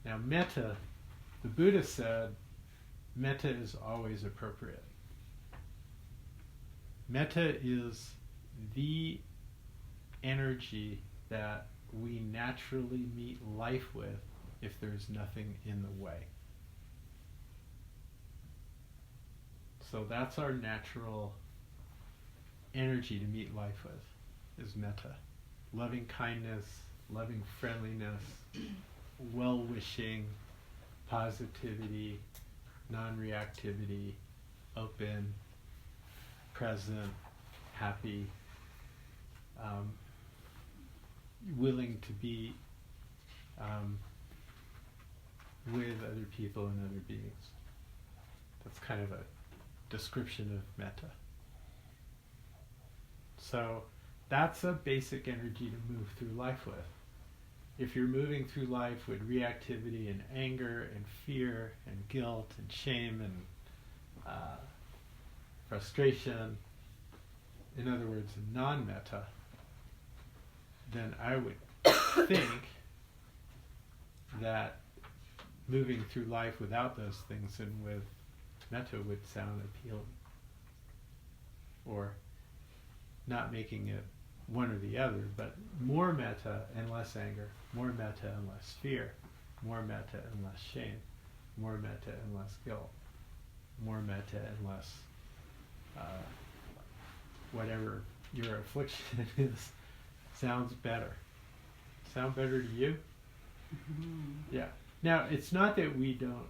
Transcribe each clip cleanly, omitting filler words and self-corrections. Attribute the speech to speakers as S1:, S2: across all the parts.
S1: Now, metta, the Buddha said, metta is always appropriate. Metta is the energy that we naturally meet life with if there's nothing in the way. So that's our natural energy to meet life with, is metta. Loving kindness, loving friendliness, well-wishing, positivity, non-reactivity, open, present, happy, willing to be with other people and other beings. That's kind of a description of metta. So that's a basic energy to move through life with. If you're moving through life with reactivity and anger and fear and guilt and shame and frustration, in other words, non-metta, then I would think that moving through life without those things and with metta would sound appealing. Or not making it one or the other, but more metta and less anger, more metta and less fear, more metta and less shame, more metta and less guilt, more metta and less whatever your affliction is. Sounds better. Sound better to you? Mm-hmm. Yeah. Now, it's not that we don't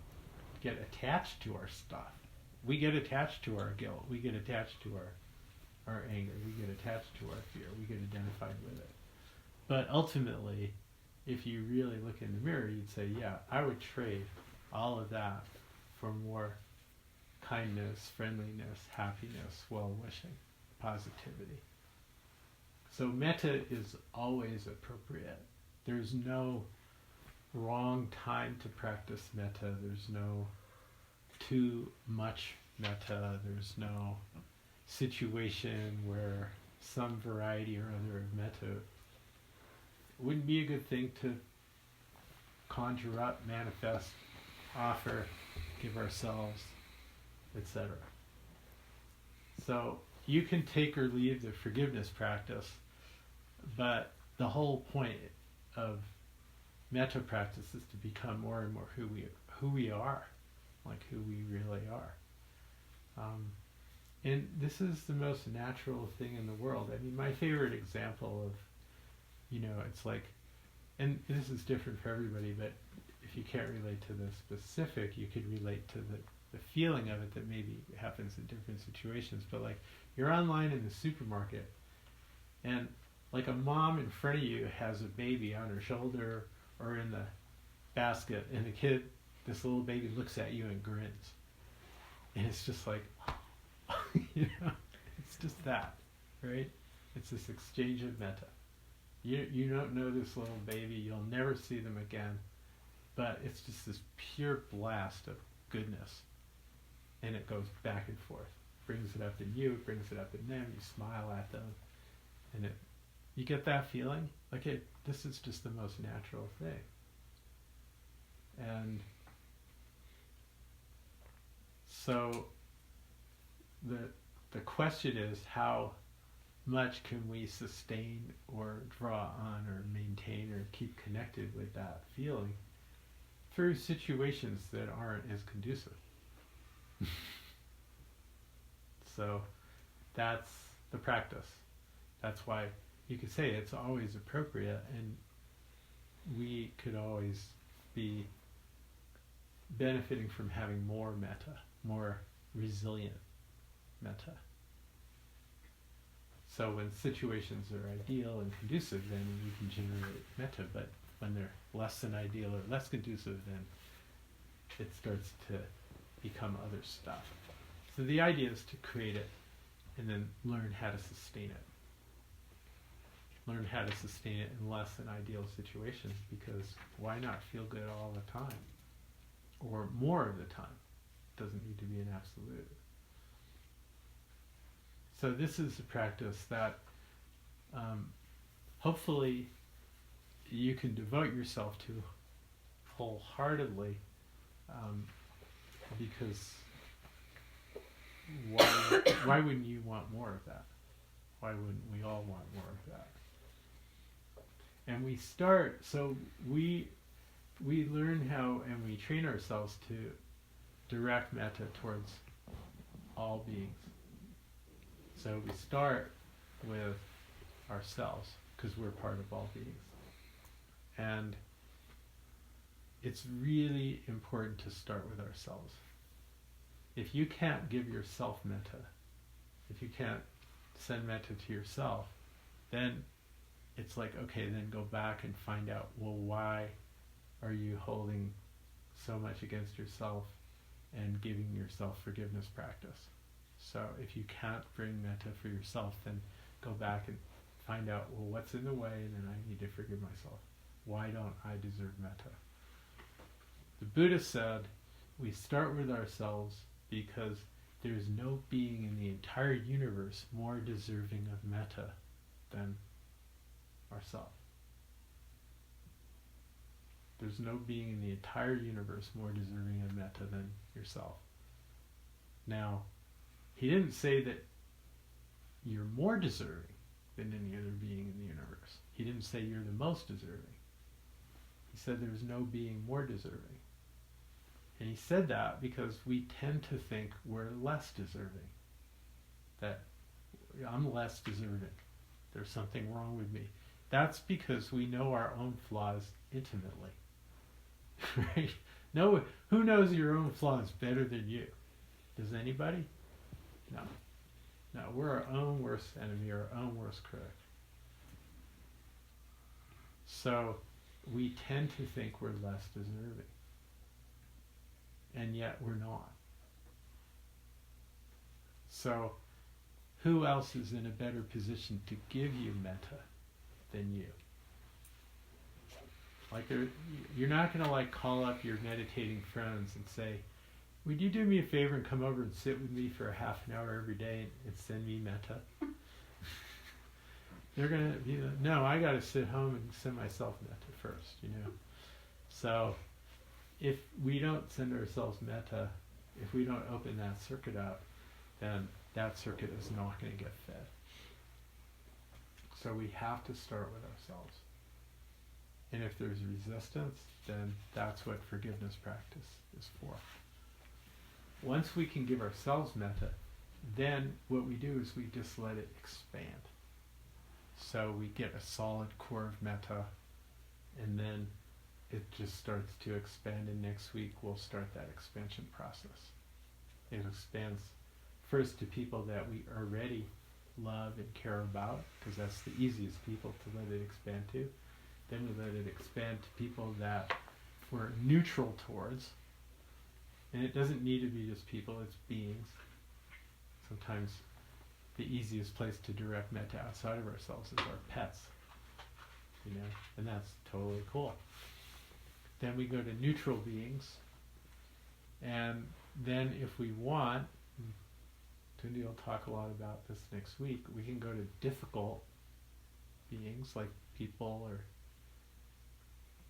S1: get attached to our stuff. We get attached to our guilt. We get attached to our anger. We get attached to our fear. We get identified with it. But ultimately, if you really look in the mirror, you'd say, yeah, I would trade all of that for more kindness, friendliness, happiness, well-wishing, positivity. So metta is always appropriate. There's no wrong time to practice metta. There's no too much metta. There's no situation where some variety or other of metta wouldn't be a good thing to conjure up, manifest, offer, give ourselves, etc. So you can take or leave the forgiveness practice, but the whole point of metta practice is to become more and more who we are, like who we really are. And this is the most natural thing in the world. I mean, my favorite example of, it's like, and this is different for everybody, but if you can't relate to the specific, you could relate to the feeling of it that maybe happens in different situations. But like, you're online in the supermarket, and like a mom in front of you has a baby on her shoulder or in the basket, and the kid, this little baby, looks at you and grins. And it's just like, it's just that, right? It's this exchange of metta. You don't know this little baby, you'll never see them again, but it's just this pure blast of goodness. And it goes back and forth. Brings it up in you, it brings it up in them, you smile at them, and you get that feeling? Like this is just the most natural thing. And so the question is, how much can we sustain or draw on or maintain or keep connected with that feeling through situations that aren't as conducive? So that's the practice. That's why you could say it's always appropriate, and we could always be benefiting from having more metta, more resilient metta. So when situations are ideal and conducive, then you can generate metta, but when they're less than ideal or less conducive, then it starts to become other stuff. So the idea is to create it and then learn how to sustain it. Learn how to sustain it in less than ideal situations, because why not feel good all the time? Or more of the time. It doesn't need to be an absolute. So this is a practice that hopefully you can devote yourself to wholeheartedly, because why wouldn't you want more of that? Why wouldn't we all want more of that? And we learn how, and we train ourselves to direct metta towards all beings. So we start with ourselves, because we're part of all beings. And it's really important to start with ourselves. If you can't give yourself metta, if you can't send metta to yourself, then it's like, okay, then go back and find out, well, why are you holding so much against yourself and giving yourself forgiveness practice? So if you can't bring metta for yourself, then go back and find out, well, what's in the way, and then I need to forgive myself. Why don't I deserve metta? The Buddha said we start with ourselves because there's no being in the entire universe more deserving of metta than ourselves. There's no being in the entire universe more deserving of metta than yourself. Now, he didn't say that you're more deserving than any other being in the universe. He didn't say you're the most deserving. He said there's no being more deserving. And he said that because we tend to think we're less deserving. That I'm less deserving. There's something wrong with me. That's because we know our own flaws intimately. Right? No, who knows your own flaws better than you? Does anybody? No. No, we're our own worst enemy, our own worst critic. So we tend to think we're less deserving. And yet we're not. So who else is in a better position to give you metta than you? Like, you're not going to like call up your meditating friends and say, would you do me a favor and come over and sit with me for a half an hour every day and send me metta? They're going to be, no, I got to sit home and send myself metta first, you know. So if we don't send ourselves metta, if we don't open that circuit up, then that circuit is not going to get fed. So we have to start with ourselves. And if there's resistance, then that's what forgiveness practice is for. Once we can give ourselves metta, then what we do is we just let it expand. So we get a solid core of metta, and then it just starts to expand, and next week we'll start that expansion process. It expands first to people that we already love and care about, because that's the easiest people to let it expand to. Then we let it expand to people that we're neutral towards. And it doesn't need to be just people, it's beings. Sometimes the easiest place to direct metta outside of ourselves is our pets. You know, and that's totally cool. Then we go to neutral beings. And then if we want, Tundi will talk a lot about this next week, we can go to difficult beings like people or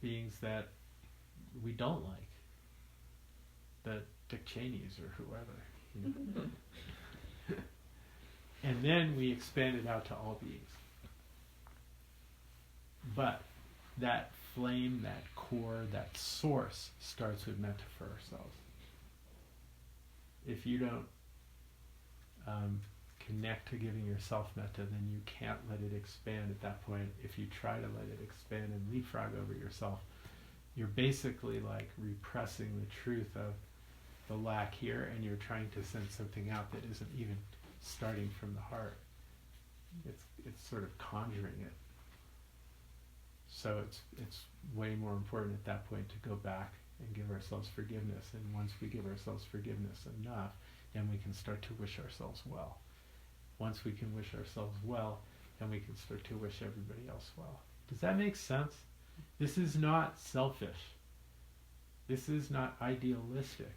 S1: beings that we don't like, the Dick Cheneys or whoever, you know. And then we expand it out to all beings. But that flame, that core, that source starts with metta for ourselves. If you don't connect to giving yourself metta, then you can't let it expand at that point. If you try to let it expand and leapfrog over yourself, you're basically like repressing the truth of the lack here, and you're trying to send something out that isn't even starting from the heart. It's sort of conjuring it. So it's way more important at that point to go back and give ourselves forgiveness. And once we give ourselves forgiveness enough, then we can start to wish ourselves well. Once we can wish ourselves well, then we can start to wish everybody else well. Does that make sense? This is not selfish. This is not idealistic.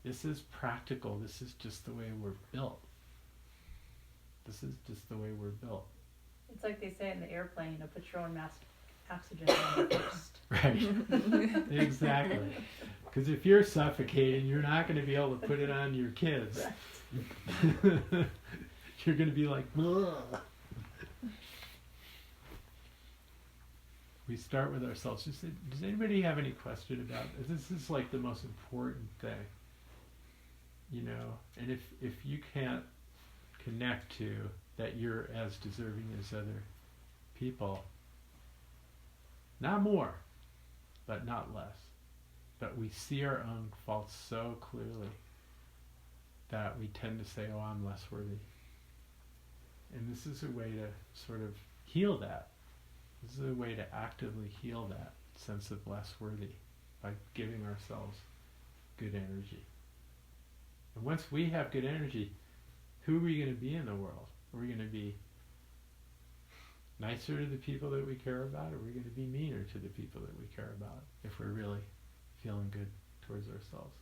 S1: This is practical. This is just the way we're built. This is just the way we're built.
S2: It's like they say in the airplane, put your own mask oxygen first.
S1: Right. Exactly. Because if you're suffocating, you're not going to be able to put it on your kids. You're going to be like, ugh. We start with ourselves. Does anybody have any question about this? This is like the most important thing, you know. And if you can't connect to that you're as deserving as other people, not more, but not less. But we see our own faults so clearly that we tend to say, oh, I'm less worthy. And this is a way to sort of heal that. This is a way to actively heal that sense of less worthy by giving ourselves good energy. And once we have good energy, who are we going to be in the world? Are we going to be nicer to the people that we care about, or are we going to be meaner to the people that we care about if we're really feeling good towards ourselves?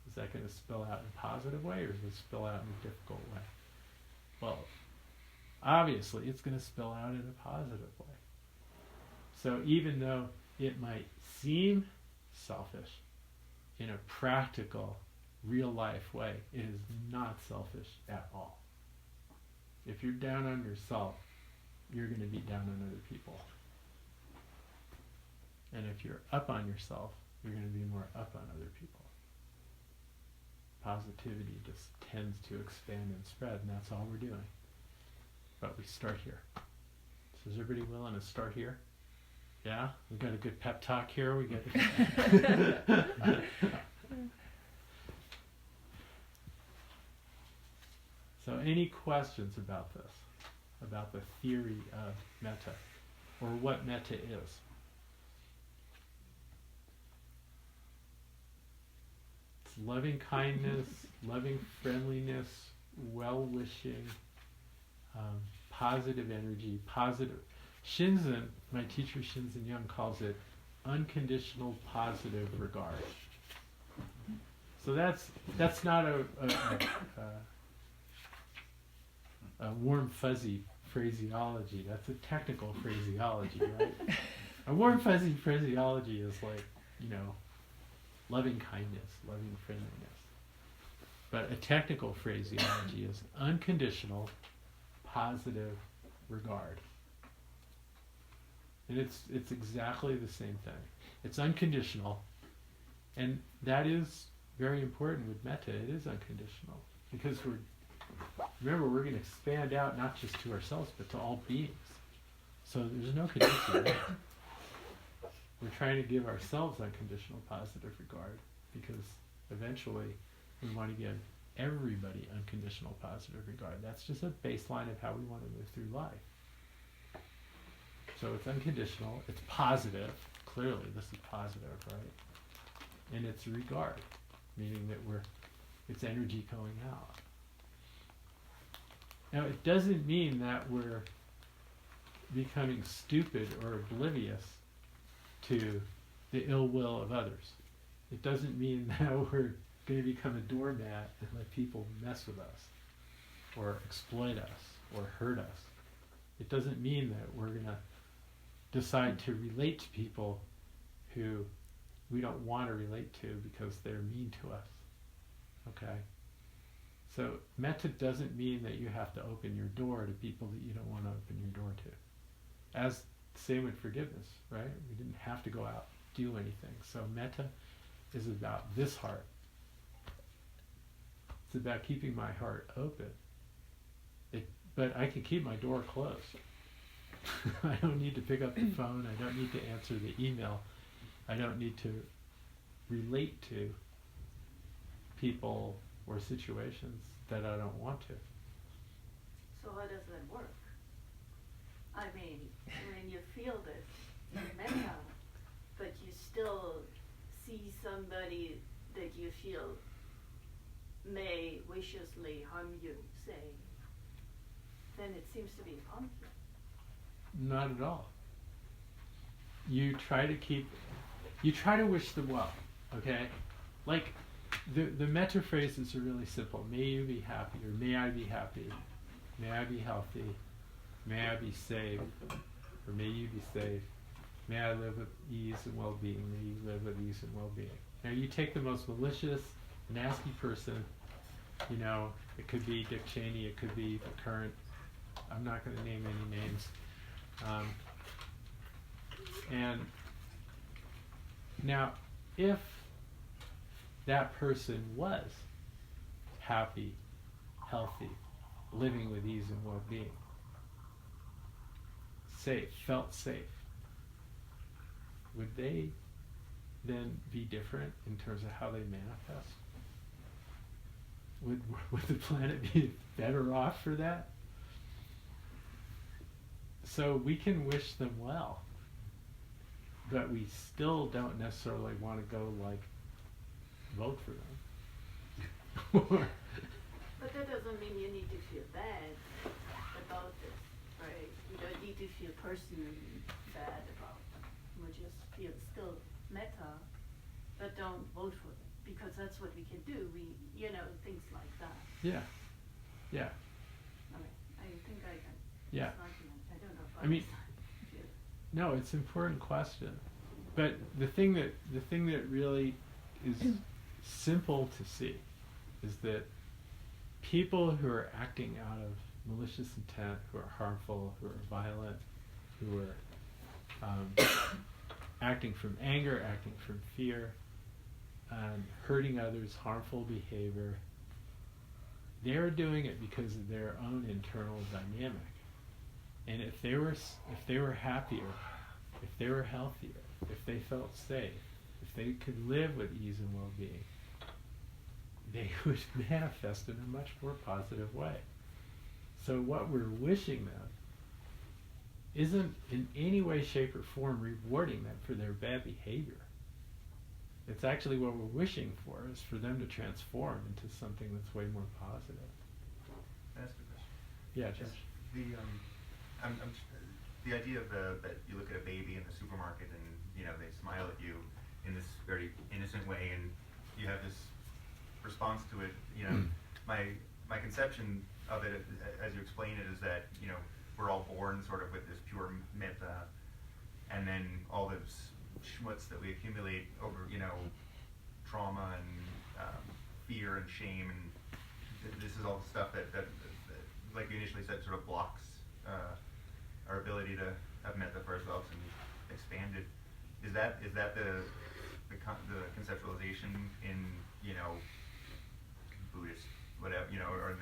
S1: Is that going to spill out in a positive way, or is it spill out in a difficult way? Well, obviously it's going to spill out in a positive way. So even though it might seem selfish, in a practical, real life way, it is not selfish at all. If you're down on yourself, you're going to be down on other people. And if you're up on yourself, you're going to be more up on other people. Positivity just tends to expand and spread, and that's all we're doing. But we start here. So is everybody willing to start here? Yeah? We got a good pep talk here. We got So any questions about this? About the theory of metta, or what metta is? It's loving kindness, loving friendliness, well-wishing, positive energy, positive. Shinzen, my teacher Shinzen Young, calls it unconditional positive regard. So that's not a warm fuzzy phraseology. That's a technical phraseology, right? A warm fuzzy phraseology is like, you know, loving kindness, loving friendliness. But a technical phraseology is unconditional positive regard. And it's exactly the same thing. It's unconditional, and that is very important with metta. It is unconditional because we're going to expand out not just to ourselves but to all beings. So there's no condition. We're trying to give ourselves unconditional positive regard because eventually we want to give everybody unconditional positive regard. That's just a baseline of how we want to move through life. So it's unconditional, it's positive, clearly this is positive, right? And it's regard, meaning that it's energy going out. Now it doesn't mean that we're becoming stupid or oblivious to the ill will of others. It doesn't mean that we're going to become a doormat and let people mess with us or exploit us or hurt us. It doesn't mean that we're going to decide to relate to people who we don't want to relate to because they're mean to us. Okay? So metta doesn't mean that you have to open your door to people that you don't want to open your door to. As same with forgiveness, right? We didn't have to go out and do anything. So metta is about this heart. It's about keeping my heart open. But I can keep my door closed. I don't need to pick up the phone. I don't need to answer the email. I don't need to relate to people or situations that I don't want to.
S3: So how does that work? I mean, when you feel this metta, but you still see somebody that you feel may viciously harm you, say, then it seems to be a conflict.
S1: Not at all. You try to wish them well, okay? Like, the metta phrases are really simple. May you be happy, or may I be happy, may I be healthy, may I be safe, or may you be safe, May I live with ease and well-being. May you live with ease and well-being. Now you take the most malicious, nasty person, it could be Dick Cheney, it could be the current, I'm not going to name any names. And now, if that person was happy, healthy, living with ease and well-being, safe, felt safe, would they then be different in terms of how they manifest? Would the planet be better off for that? So we can wish them well, but we still don't necessarily want to go vote for them.
S3: But that doesn't mean you need to feel bad about this, right? You don't need to feel personally bad about them. We just feel still metta, but don't vote for them, because that's what we can do. Things like that.
S1: Yeah.
S3: Okay, I think I can.
S1: Yeah.
S3: I don't know if
S1: I mean, no, it's an important question. But the thing that really is simple to see is that people who are acting out of malicious intent, who are harmful, who are violent, who are acting from anger, acting from fear, hurting others, harmful behavior, they're doing it because of their own internal dynamic. And if they were happier, if they were healthier, if they felt safe, if they could live with ease and well-being, they would manifest in a much more positive way. So what we're wishing them isn't in any way, shape, or form rewarding them for their bad behavior. It's actually what we're wishing for is for them to transform into something that's way more positive.
S2: That's a good question.
S1: Yeah, Josh.
S2: The idea of that you look at a baby in the supermarket and they smile at you in this very innocent way, and you have this response to it. My conception of it, as you explain it, is that we're all born sort of with this pure metta, and then all this schmutz that we accumulate over trauma and fear and shame, and this is all the stuff that like you initially said, sort of blocks our ability to have metta for ourselves and expand it. Is that the conceptualization in Buddhist whatever or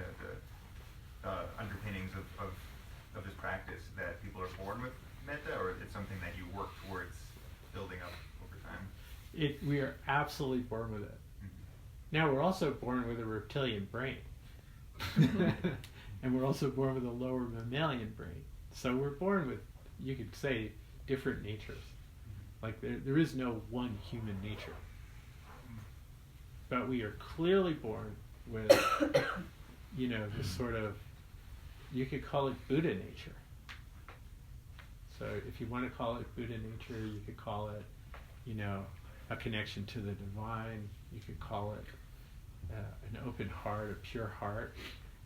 S2: the underpinnings of this practice, that people are born with metta, or it's something that you work towards building up over time?
S1: We are absolutely born with it. Mm-hmm. Now we're also born with a reptilian brain. And we're also born with a lower mammalian brain. So we're born with, you could say, different natures. Like there is no one human nature. But we are clearly born with, this sort of, you could call it Buddha nature. So if you want to call it Buddha nature, you could call it, a connection to the divine. You could call it an open heart, a pure heart.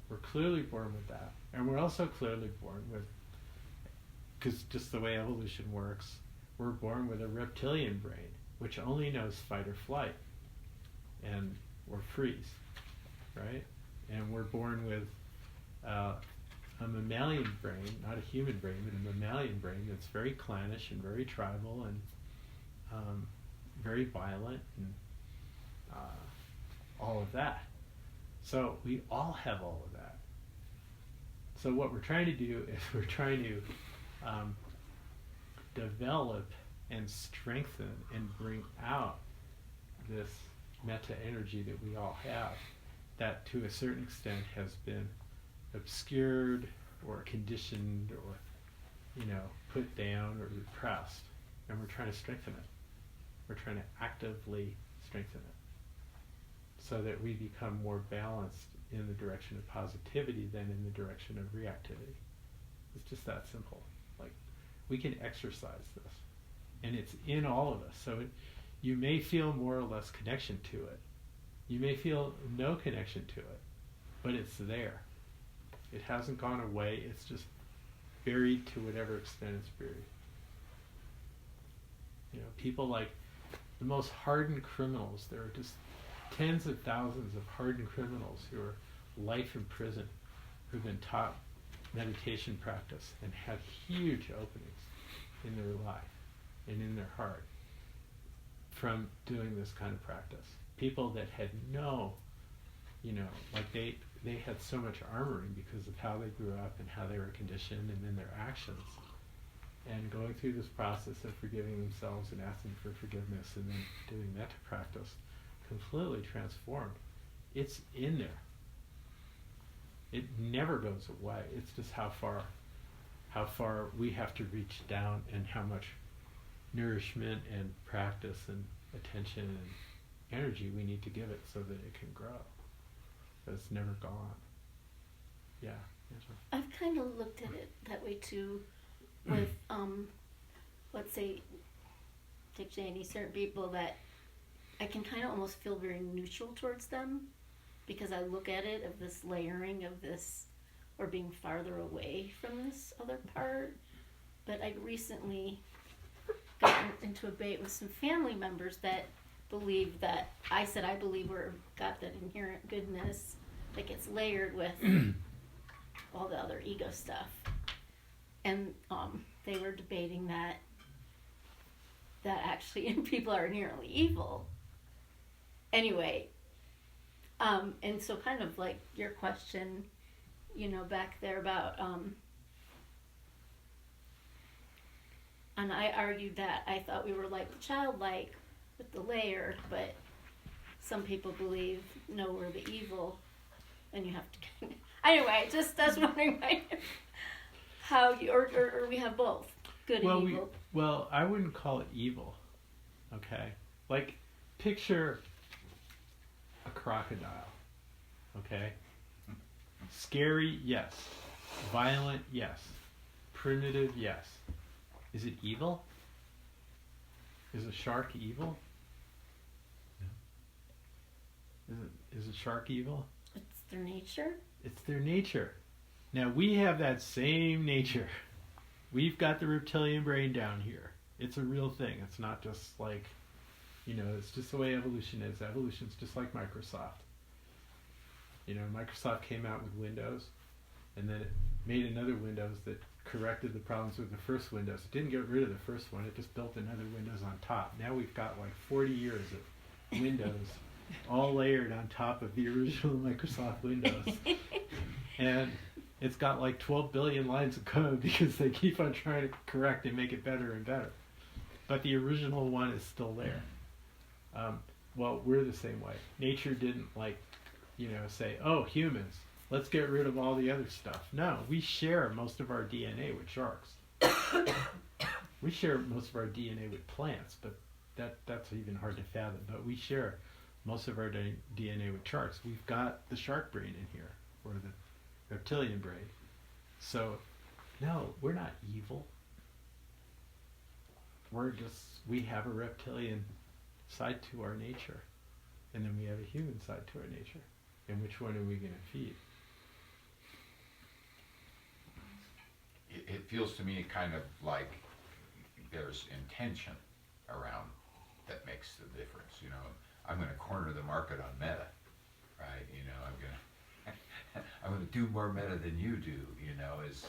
S1: We're clearly born with that. And we're also clearly born with, because just the way evolution works, we're born with a reptilian brain, which only knows fight or flight, or freeze, right? And we're born with a mammalian brain, not a human brain, but a mammalian brain that's very clannish and very tribal and very violent and all of that. So we all have all of that. So what we're trying to do is we're trying to develop and strengthen and bring out this metta energy that we all have, that to a certain extent has been obscured or conditioned or put down or repressed, and we're trying to strengthen it. We're trying to actively strengthen it so that we become more balanced in the direction of positivity than in the direction of reactivity. It's just that simple. Like, we can exercise this, and it's in all of us. So you may feel more or less connection to it. You may feel no connection to it, but it's there. It hasn't gone away. It's just buried to whatever extent it's buried. People like the most hardened criminals. There are just tens of thousands of hardened criminals who are life in prison, who've been taught meditation practice and had huge openings in their life and in their heart from doing this kind of practice. People that had they had so much armoring because of how they grew up and how they were conditioned and then their actions. And going through this process of forgiving themselves and asking for forgiveness and then doing metta practice completely transformed. It's in there. It never goes away. It's just how far we have to reach down and how much nourishment and practice and attention and energy we need to give it so that it can grow. But it's never gone. Yeah.
S4: I've kind of looked at it that way too with, let's say, Dick Cheney, certain people that I can kind of almost feel very neutral towards them because I look at it of this layering of this or being farther away from this other part. But I recently got into a debate with some family members that believe that I believe we're got that inherent goodness that gets layered with all the other ego stuff. And they were debating that actually people are inherently evil. Anyway, and so kind of like your question, back there about, and I argued that I thought we were like childlike with the layer, but some people believe, no, we're the evil, and you have to, anyway, just that's wondering how you, or we have both, good and evil.
S1: Well, I wouldn't call it evil, okay? Like, picture a crocodile, okay? Scary, yes. Violent, yes. Primitive, yes. Is it evil? Is a shark evil? Is a shark evil?
S4: It's their nature.
S1: It's their nature. Now, we have that same nature. We've got the reptilian brain down here. It's a real thing. It's not just like, it's just the way evolution is. Evolution's just like Microsoft. Microsoft came out with Windows, and then it made another Windows that corrected the problems with the first Windows. It didn't get rid of the first one. It just built another Windows on top. Now we've got like 40 years of Windows all layered on top of the original Microsoft Windows. And it's got like 12 billion lines of code because they keep on trying to correct and make it better and better. But the original one is still there. Well, we're the same way. Nature didn't say, oh, humans, let's get rid of all the other stuff. No, we share most of our DNA with sharks. We share most of our DNA with plants, but that's even hard to fathom. But we share most of our DNA with sharks. We've got the shark brain in here, or the reptilian brain. So, no, we're not evil. We have a reptilian side to our nature, and then we have a human side to our nature. And which one are we going to feed?
S5: It feels to me kind of like there's intention around that makes the difference. I'm going to corner the market on Metta, right? I'm going to do more Metta than you do. Is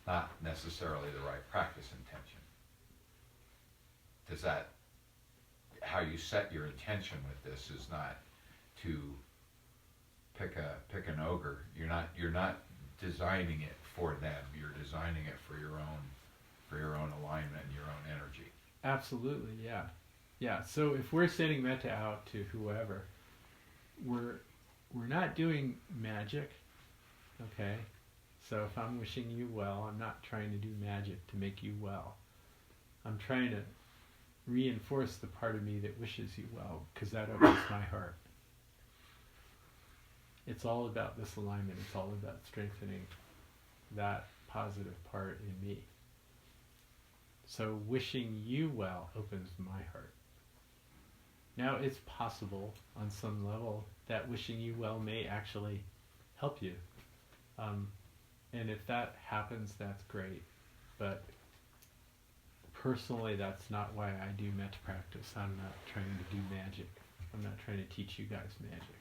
S5: not necessarily the right practice intention. Does that, how you set your intention with this is not to pick an ogre. You're not designing it for them. You're designing it for your own alignment and your own energy.
S1: Absolutely, yeah. Yeah, so if we're sending metta out to whoever, we're not doing magic, okay? So if I'm wishing you well, I'm not trying to do magic to make you well. I'm trying to reinforce the part of me that wishes you well, because that opens my heart. It's all about this alignment. It's all about strengthening that positive part in me. So wishing you well opens my heart. Now, it's possible on some level that wishing you well may actually help you. And if that happens, that's great. But personally, that's not why I do metta practice. I'm not trying to do magic. I'm not trying to teach you guys magic.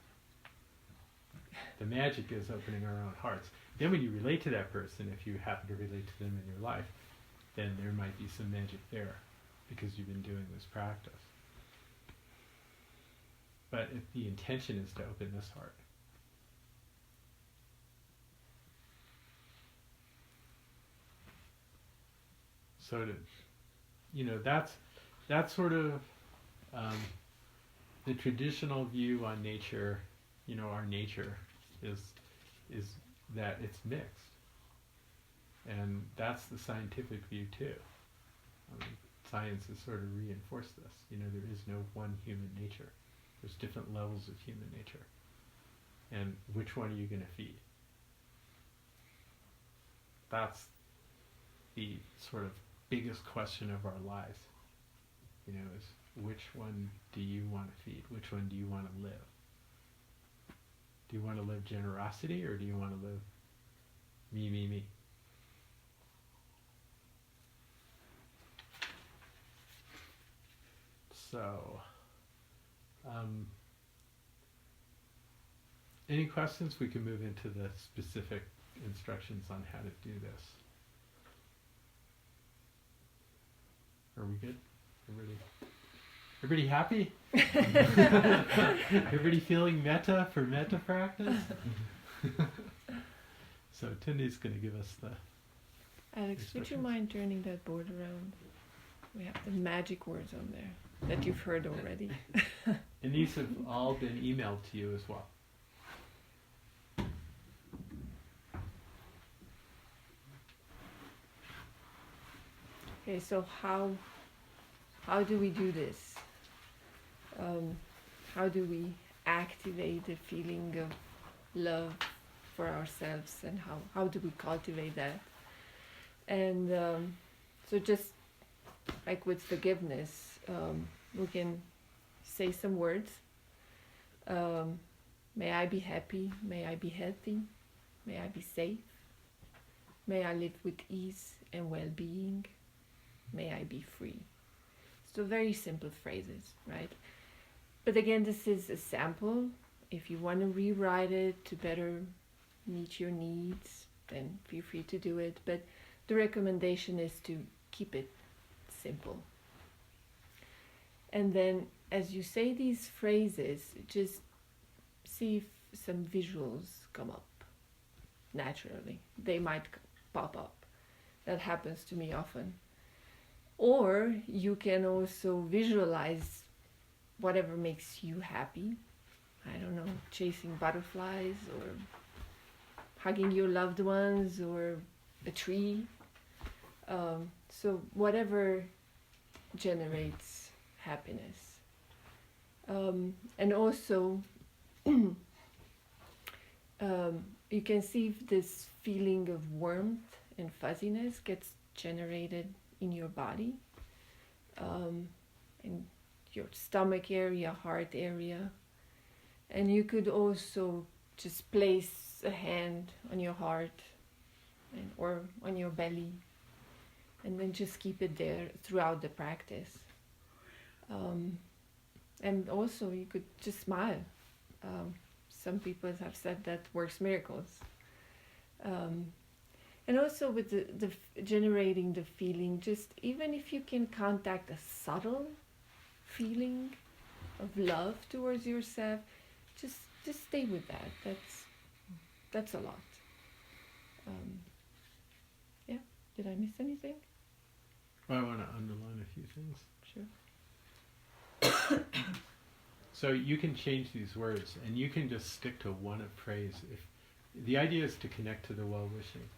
S1: The magic is opening our own hearts. Then when you relate to that person, if you happen to relate to them in your life, then there might be some magic there because you've been doing this practice. But if the intention is to open this heart. So that's sort of the traditional view on nature. Our nature is that it's mixed, and that's the scientific view too. Science has sort of reinforced this. There is no one human nature. There's different levels of human nature, and which one are you going to feed? That's the sort of biggest question of our lives, is which one do you want to feed? Which one do you want to live? Do you want to live generosity, or do you want to live me, me, me? So, any questions? We can move into the specific instructions on how to do this. Are we good? Everybody happy? Everybody feeling metta for metta practice? So Tunde's going to give us the
S6: Alex, would you mind turning that board around? We have the magic words on there that you've heard already.
S1: And these have all been emailed to you as well.
S6: Okay, so how do we do this? How do we activate the feeling of love for ourselves, and how do we cultivate that? And so just like with forgiveness, we can say some words. May I be happy, may I be healthy, may I be safe, may I live with ease and well-being, may I be free. So very simple phrases, right? But again, this is a sample. If you want to rewrite it to better meet your needs, then feel free to do it. But the recommendation is to keep it simple. And then as you say these phrases, just see if some visuals come up naturally. They might pop up. That happens to me often. Or you can also visualize whatever makes you happy. I don't know, chasing butterflies, or hugging your loved ones, or a tree. So whatever generates happiness. And also, you can see if this feeling of warmth and fuzziness gets generated in your body, in your stomach area, heart area. And you could also just place a hand on your heart or on your belly, and then just keep it there throughout the practice. And also you could just smile. Some people have said that works miracles. And also with the generating the feeling, just even if you can contact a subtle feeling of love towards yourself, just stay with that. That's a lot. Yeah. Did I miss anything?
S1: Well, I want to underline a few things.
S6: Sure.
S1: So you can change these words, and you can just stick to one phrase. If the idea is to connect to the well-wishing.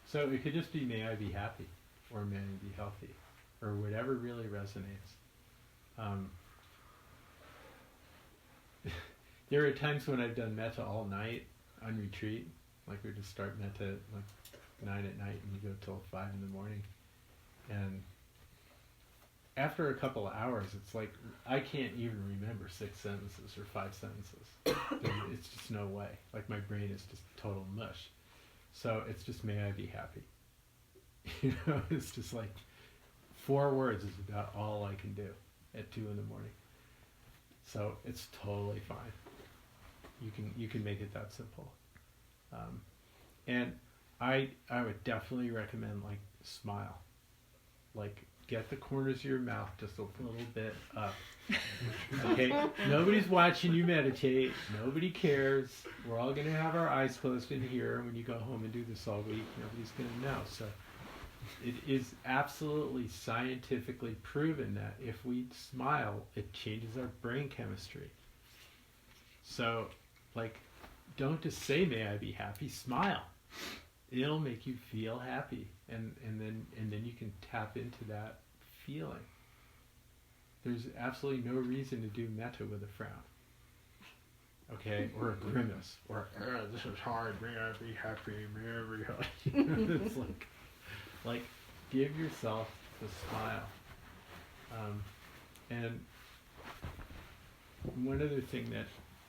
S1: So it could just be, may I be happy, or may I be healthy, or whatever really resonates. There are times when I've done metta all night on retreat, like we just start metta at like 9 at night and we go till 5 in the morning. And after a couple of hours, it's like I can't even remember 6 sentences or 5 sentences. It's just no way. Like my brain is just total mush. So it's just, may I be happy. It's just like 4 words is about all I can do at 2 in the morning. So it's totally fine. You can make it that simple. And I would definitely recommend, like, smile. Like, get the corners of your mouth just a little bit up. Okay? Nobody's watching you meditate. Nobody cares. We're all going to have our eyes closed in here when you go home and do this all week. Nobody's going to know. So it is absolutely scientifically proven that if we smile, it changes our brain chemistry. So, like, don't just say, may I be happy, smile. It'll make you feel happy, and then you can tap into that feeling. There's absolutely no reason to do metta with a frown, okay, or a grimace, or this is hard. May I be happy? May I be happy? It's like give yourself the smile. And one other thing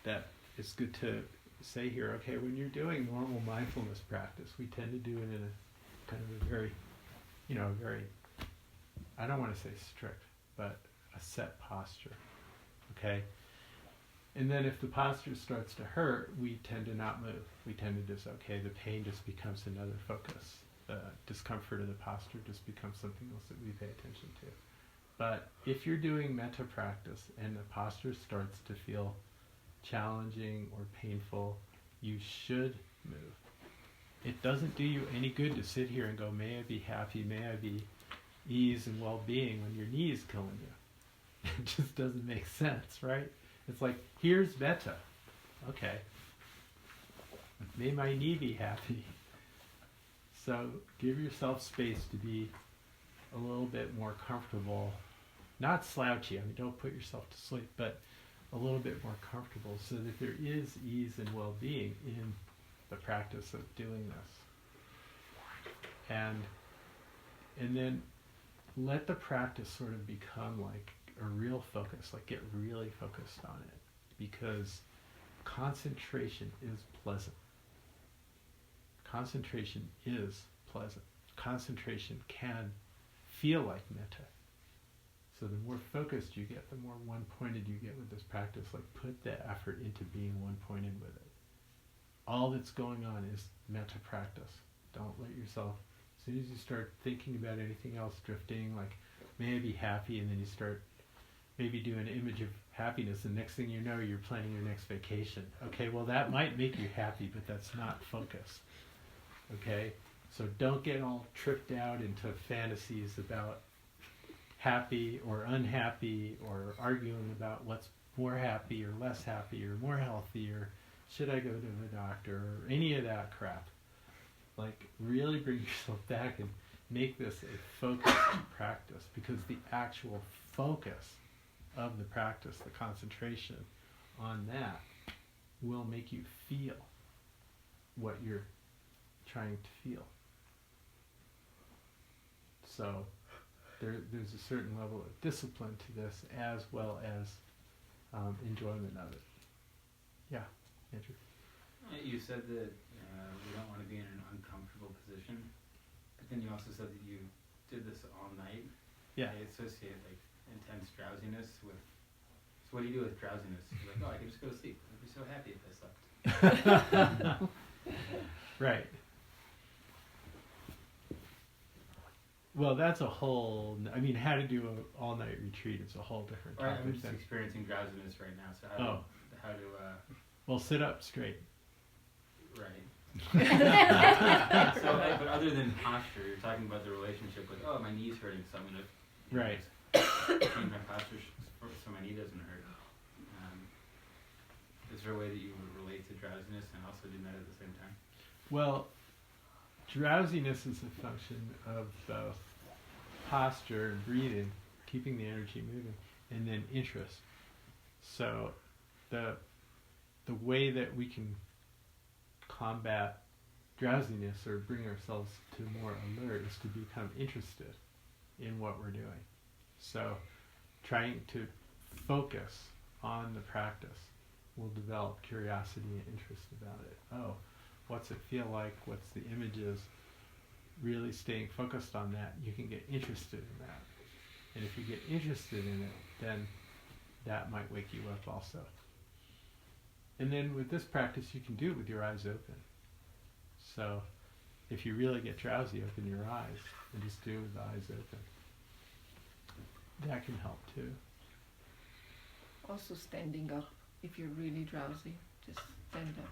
S1: that is good to say here, okay, when you're doing normal mindfulness practice, we tend to do it in a kind of a very, very, I don't want to say strict, but a set posture, okay? And then if the posture starts to hurt, we tend to not move. We tend to just, okay, the pain just becomes another focus. The discomfort of the posture just becomes something else that we pay attention to. But if you're doing metta practice and the posture starts to feel challenging or painful, you should move. It doesn't do you any good to sit here and go, may I be happy, may I be ease and well-being, when your knee is killing you. It just doesn't make sense, right? It's like, here's metta. Okay. May my knee be happy. So give yourself space to be a little bit more comfortable. Not slouchy, I mean, don't put yourself to sleep, but a little bit more comfortable so that there is ease and well-being in the practice of doing this. And then let the practice sort of become like a real focus, like get really focused on it, because concentration is pleasant. Concentration is pleasant. Concentration can feel like metta. So the more focused you get, the more one-pointed you get with this practice. Like, put the effort into being one-pointed with it. All that's going on is metta practice. Don't let yourself, as soon as you start thinking about anything else, drifting, like, may I be happy, and then you start maybe doing an image of happiness, and next thing you know, you're planning your next vacation. Okay, well, that might make you happy, but that's not focus. Okay? So don't get all tripped out into fantasies about happy or unhappy, or arguing about what's more happy or less happy or more healthy, or should I go to the doctor, or any of that crap. Like, really bring yourself back and make this a focused practice, because the actual focus of the practice, the concentration on that, will make you feel what you're trying to feel. So there's a certain level of discipline to this, as well as enjoyment of it. Yeah, Andrew?
S7: You said that we don't want to be in an uncomfortable position, but then you also said that you did this all night.
S1: Yeah.
S7: I associate like intense drowsiness with. So what do you do with drowsiness? You're like, oh, I can just go to sleep. I'd be so happy if I slept.
S1: Right. Well, that's a whole, I mean, how to do an all-night retreat is a whole different
S7: Right,
S1: topic.
S7: I'm just
S1: than-
S7: experiencing drowsiness right now, so how to
S1: Well, sit up straight.
S7: right. So, but other than posture, you're talking about the relationship with, oh, my knee's hurting, so I'm going to
S1: Right.
S7: change my posture so my knee doesn't hurt. Is there a way that you would relate to drowsiness and also do that at the same time?
S1: Well, drowsiness is a function of both posture and breathing, keeping the energy moving, and then interest. So the way that we can combat drowsiness or bring ourselves to more alert is to become interested in what we're doing. So trying to focus on the practice will develop curiosity and interest about it. Oh, what's it feel like? What's the images? Really staying focused on that, you can get interested in that. And if you get interested in it, then that might wake you up also. And then with this practice, you can do it with your eyes open. So if you really get drowsy, open your eyes and just do it with the eyes open. That can help too.
S6: Also standing up if you're really drowsy, just stand up.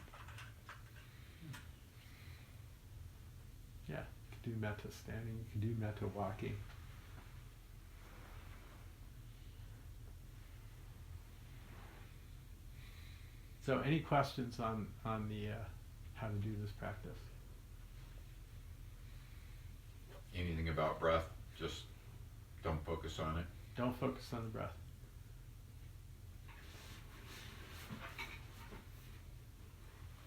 S1: Yeah, you can do metta standing, you can do metta walking. So any questions on the how to do this practice?
S5: Anything about breath, just don't focus on it.
S1: Don't focus on the breath.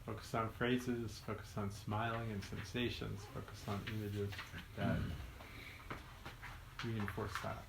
S1: Focus on phrases, focus on smiling and sensations, focus on images that reinforce that.